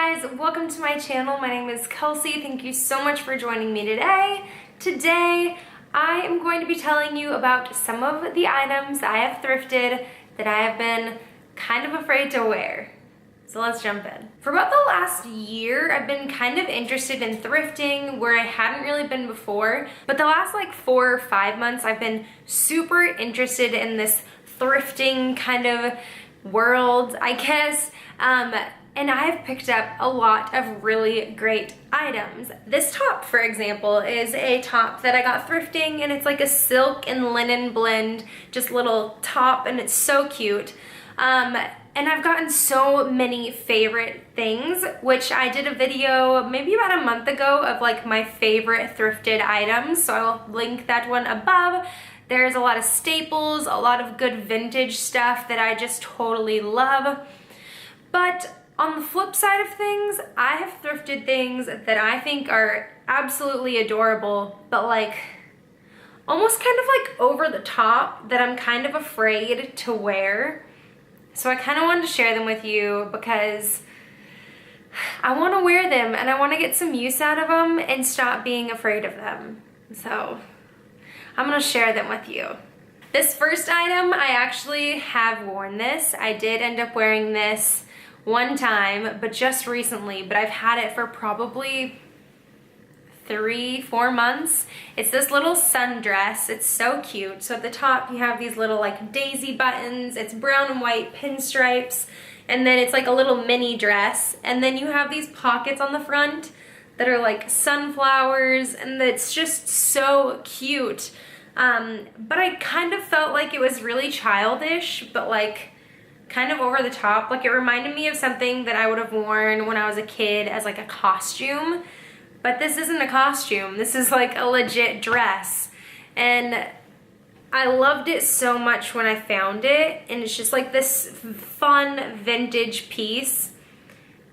guys, welcome to my channel. My name is Kelsey. Thank you so much for joining me today. Today, I am going to be telling you about some of the items I have thrifted that I have been kind of afraid to wear. So let's jump in. For about the last year, I've been kind of interested in thrifting where I hadn't really been before. But the last like 4 or 5 months, I've been super interested in this thrifting kind of world, I guess. And I've picked up a lot of really great items. This top, for example, is a top that I got thrifting, and it's like a silk and linen blend, just little top, and it's so cute. And I've gotten so many favorite things, which I did a video maybe about a month ago of like my favorite thrifted items, so I'll link that one above. There's a lot of staples, a lot of good vintage stuff that I just totally love. But on the flip side of things, I have thrifted things that I think are absolutely adorable, but like almost kind of like over the top that I'm kind of afraid to wear. So I kind of wanted to share them with you because I want to wear them and I want to get some use out of them and stop being afraid of them. So I'm going to share them with you. This first item, I actually have worn this. I did end up wearing this one time, but just recently, but I've had it for probably 3-4 months. It's this little sundress. It's so cute. So at the top you have these little like daisy buttons. It's brown and white pinstripes, and then it's like a little mini dress, and then you have these pockets on the front that are like sunflowers, and it's just so cute. But I kind of felt like it was really childish, but like kind of over the top. Like it reminded me of something that I would have worn when I was a kid as like a costume, but this isn't a costume. This is like a legit dress, and I loved it so much when I found it, and it's just like this fun vintage piece,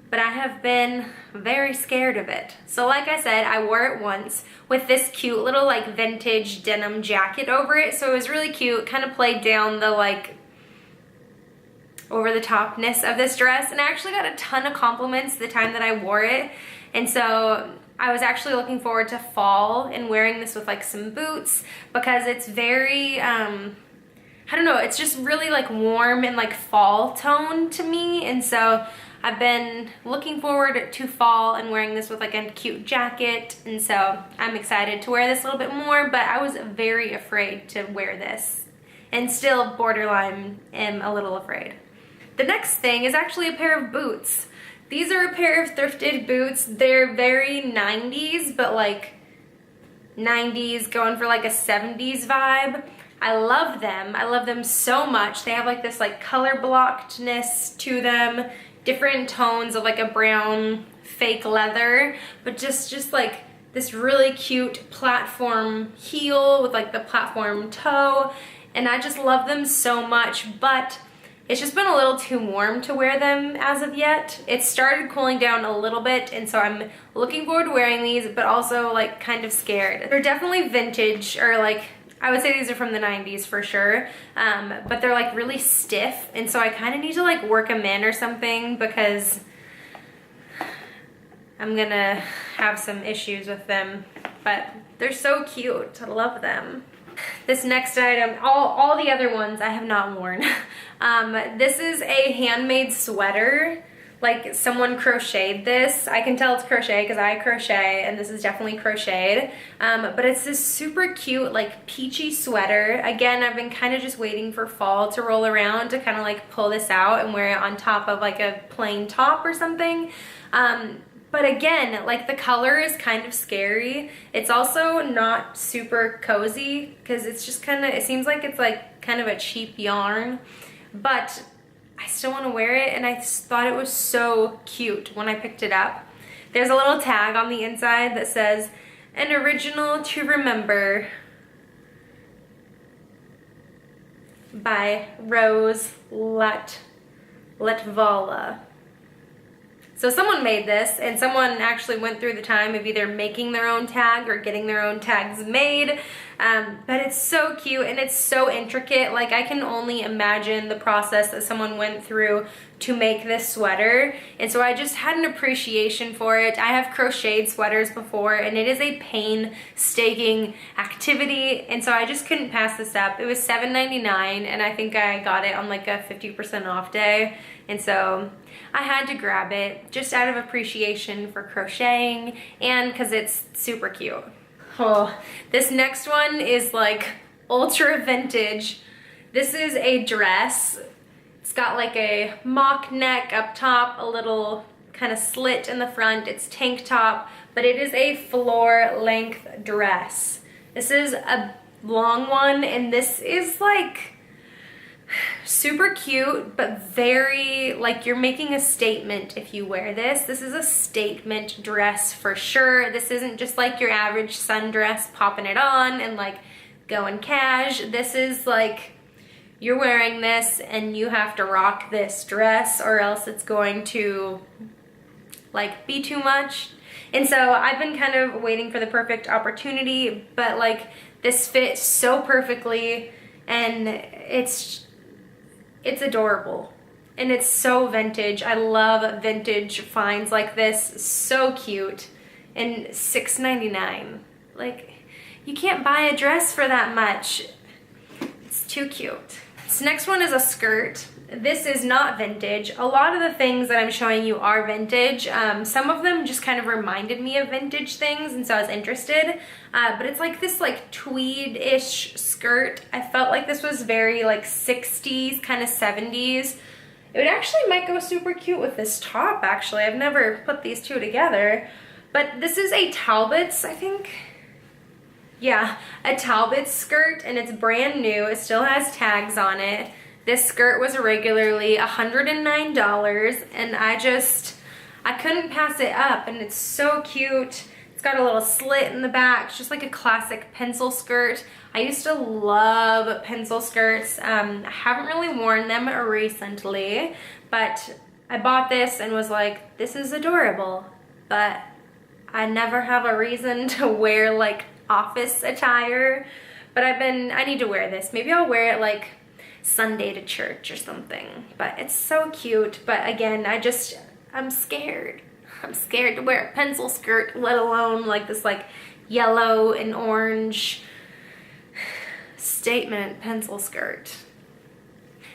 but I have been very scared of it. So like I said, I wore it once with this cute little like vintage denim jacket over it, so it was really cute, kind of played down the like over the topness of this dress, and I actually got a ton of compliments the time that I wore it, and so I was actually looking forward to fall and wearing this with like some boots because it's very I don't know, it's just really like warm and like fall tone to me, and so I've been looking forward to fall and wearing this with like a cute jacket, and so I'm excited to wear this a little bit more, but I was very afraid to wear this and still borderline am a little afraid. The next thing is actually a pair of boots. These are a pair of thrifted boots. They're very 90s, but like 90s going for like a 70s vibe. I love them. I love them so much. They have like this like color blockedness to them, different tones of like a brown fake leather, but just like this really cute platform heel with like the platform toe, and I just love them so much, but it's just been a little too warm to wear them as of yet. It started cooling down a little bit, and so I'm looking forward to wearing these, but also like kind of scared. They're definitely vintage, or like I would say these are from the 90s for sure, but they're like really stiff, and so I kind of need to like work them in or something because I'm gonna have some issues with them, but they're so cute. I love them. This next item, all the other ones I have not worn. This is a handmade sweater. Like someone crocheted this. I can tell it's crochet because I crochet, and this is definitely crocheted. But it's this super cute like peachy sweater. Again, I've been kind of just waiting for fall to roll around to kind of like pull this out and wear it on top of like a plain top or something. But again, like the color is kind of scary. It's also not super cozy because it's just kind of, it seems like it's like kind of a cheap yarn, but I still want to wear it, and I thought it was so cute when I picked it up. There's a little tag on the inside that says, "An original to remember by Rose Letvala." So someone made this, and someone actually went through the time of either making their own tag or getting their own tags made. But it's so cute and it's so intricate. Like, I can only imagine the process that someone went through to make this sweater. And so I just had an appreciation for it. I have crocheted sweaters before, and it is a painstaking activity. And so I just couldn't pass this up. It was $7.99, and I think I got it on like a 50% off day. And so I had to grab it just out of appreciation for crocheting and because it's super cute. Oh, this next one is like ultra vintage. This is a dress. It's got like a mock neck up top, a little kind of slit in the front. It's tank top, but it is a floor length dress. This is a long one, and this is like super cute, but very, like, you're making a statement if you wear this. This is a statement dress for sure. This isn't just like your average sundress, popping it on and like going cash. This is like, you're wearing this and you have to rock this dress or else it's going to like be too much. And so I've been kind of waiting for the perfect opportunity, but like this fits so perfectly, and it's adorable and it's so vintage. I love vintage finds like this. So cute. And $6.99. Like, you can't buy a dress for that much. It's too cute. This next one is a skirt. This is not vintage. A lot of the things that I'm showing you are vintage. Some of them just kind of reminded me of vintage things, and so I was interested. But it's like this like tweed-ish skirt. I felt like this was very like 60s, kind of 70s. It would actually might go super cute with this top, actually. I've never put these two together. But this is a Talbot's, I think. Yeah, a Talbot's skirt, and it's brand new. It still has tags on it. This skirt was regularly $109, and I couldn't pass it up, and it's so cute. It's got a little slit in the back. It's just like a classic pencil skirt. I used to love pencil skirts. I haven't really worn them recently, but I bought this and was like, this is adorable, but I never have a reason to wear like office attire. But I need to wear this. Maybe I'll wear it like Sunday to church or something. But it's so cute. But again, I'm scared. I'm scared to wear a pencil skirt, let alone like this like yellow and orange statement pencil skirt.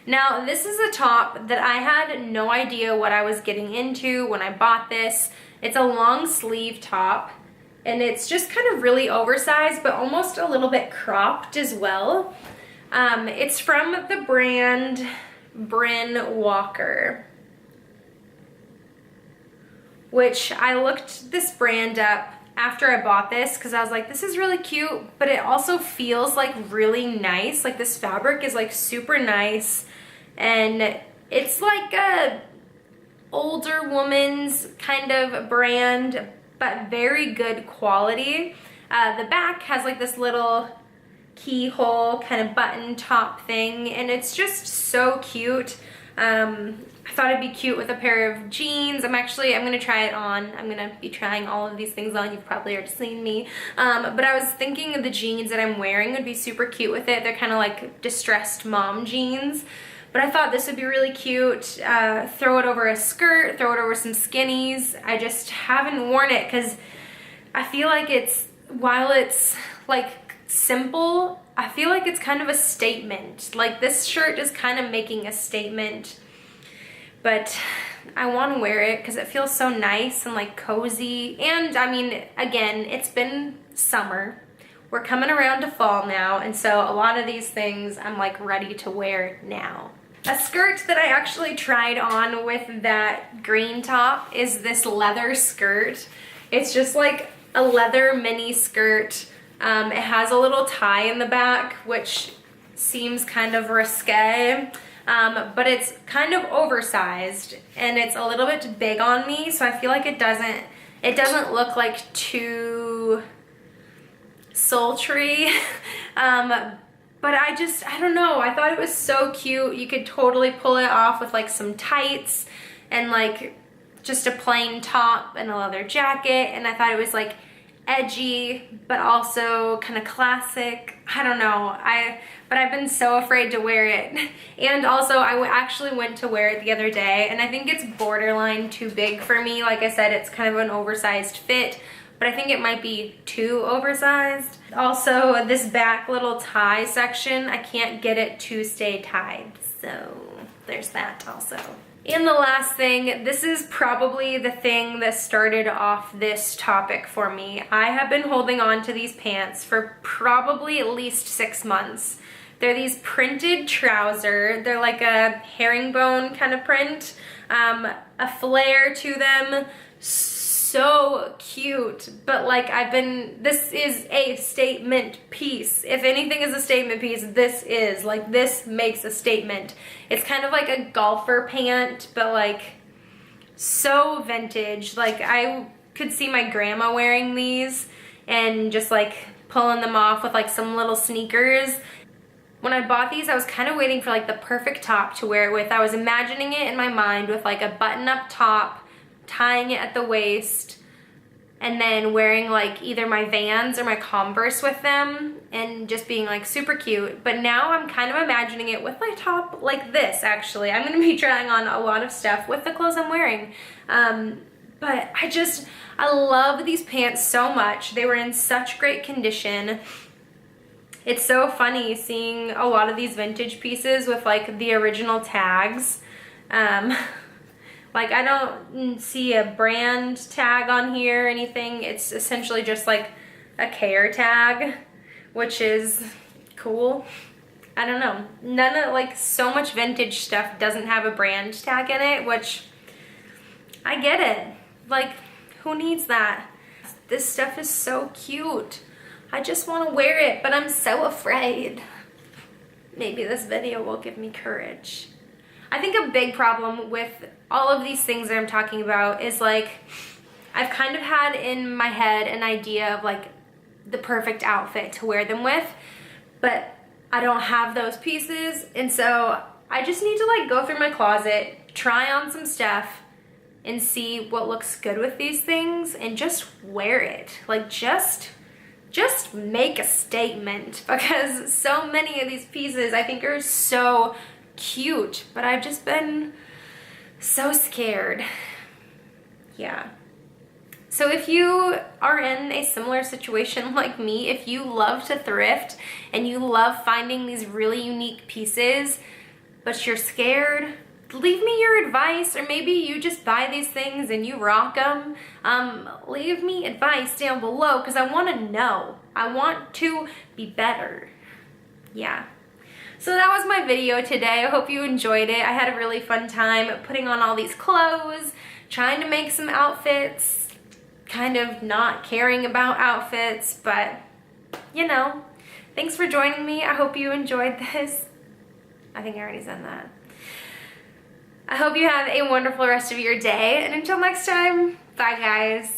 Now, this is a top that I had no idea what I was getting into when I bought this. It's a long sleeve top, and it's just kind of really oversized, but almost a little bit cropped as well. It's from the brand Bryn Walker, which I looked this brand up after I bought this because I was like, this is really cute, but it also feels like really nice. Like, this fabric is like super nice, and it's like a older woman's kind of brand, but very good quality. The back has like this little keyhole kind of button top thing, and it's just so cute. I thought it'd be cute with a pair of jeans. I'm gonna try it on. I'm gonna be trying all of these things on. You've probably already seen me. But I was thinking of the jeans that I'm wearing would be super cute with it. They're kind of like distressed mom jeans. But I thought this would be really cute. Throw it over a skirt, throw it over some skinnies. I just haven't worn it because I feel like while it's like simple, I feel like it's kind of a statement. Like, this shirt is kind of making a statement, but I want to wear it because it feels so nice and like cozy. And I mean, again, it's been summer. We're coming around to fall now, and so a lot of these things I'm like ready to wear now. A skirt that I actually tried on with that green top is this leather skirt. It's just like a leather mini skirt. It has a little tie in the back, which seems kind of risque, but it's kind of oversized, and it's a little bit big on me, so I feel like it doesn't look like too sultry. But I don't know, I thought it was so cute. You could totally pull it off with like some tights and like just a plain top and a leather jacket, and I thought it was like edgy, but also kind of classic. I don't know. But I've been so afraid to wear it. And also I actually went to wear it the other day, and I think it's borderline too big for me. Like I said, it's kind of an oversized fit, but I think it might be too oversized. Also, this back little tie section, I can't get it to stay tied. So there's that also. And the last thing, this is probably the thing that started off this topic for me. I have been holding on to these pants for probably at least 6 months. They're these printed trouser. They're like a herringbone kind of print, a flare to them. So cute, but like this is a statement piece. If anything is a statement piece, this is. Like, this makes a statement. It's kind of like a golfer pant, but like so vintage. Like, I could see my grandma wearing these and just like pulling them off with like some little sneakers. When I bought these, I was kind of waiting for like the perfect top to wear it with. I was imagining it in my mind with like a button-up top, tying it at the waist, and then wearing like either my Vans or my Converse with them and just being like super cute. But now I'm kind of imagining it with my top like this. Actually, I'm gonna be trying on a lot of stuff with the clothes I'm wearing. But I love these pants so much. They were in such great condition. It's so funny seeing a lot of these vintage pieces with like the original tags. Like, I don't see a brand tag on here or anything. It's essentially just like a care tag, which is cool. I don't know. Like, so much vintage stuff doesn't have a brand tag in it, which I get it. Like, who needs that? This stuff is so cute. I just want to wear it, but I'm so afraid. Maybe this video will give me courage. I think a big problem with all of these things that I'm talking about is like, I've kind of had in my head an idea of like the perfect outfit to wear them with, but I don't have those pieces. And so I just need to like go through my closet, try on some stuff, and see what looks good with these things and just wear it. Like, just make a statement, because so many of these pieces I think are so cute, but I've just been so scared. Yeah. So if you are in a similar situation like me, if you love to thrift and you love finding these really unique pieces, but you're scared, leave me your advice, or maybe you just buy these things and you rock them. Leave me advice down below, because I want to know. I want to be better. Yeah. So that was my video today. I hope you enjoyed it. I had a really fun time putting on all these clothes, trying to make some outfits, kind of not caring about outfits, but you know, thanks for joining me. I hope you enjoyed this. I think I already said that. I hope you have a wonderful rest of your day, and until next time, bye guys.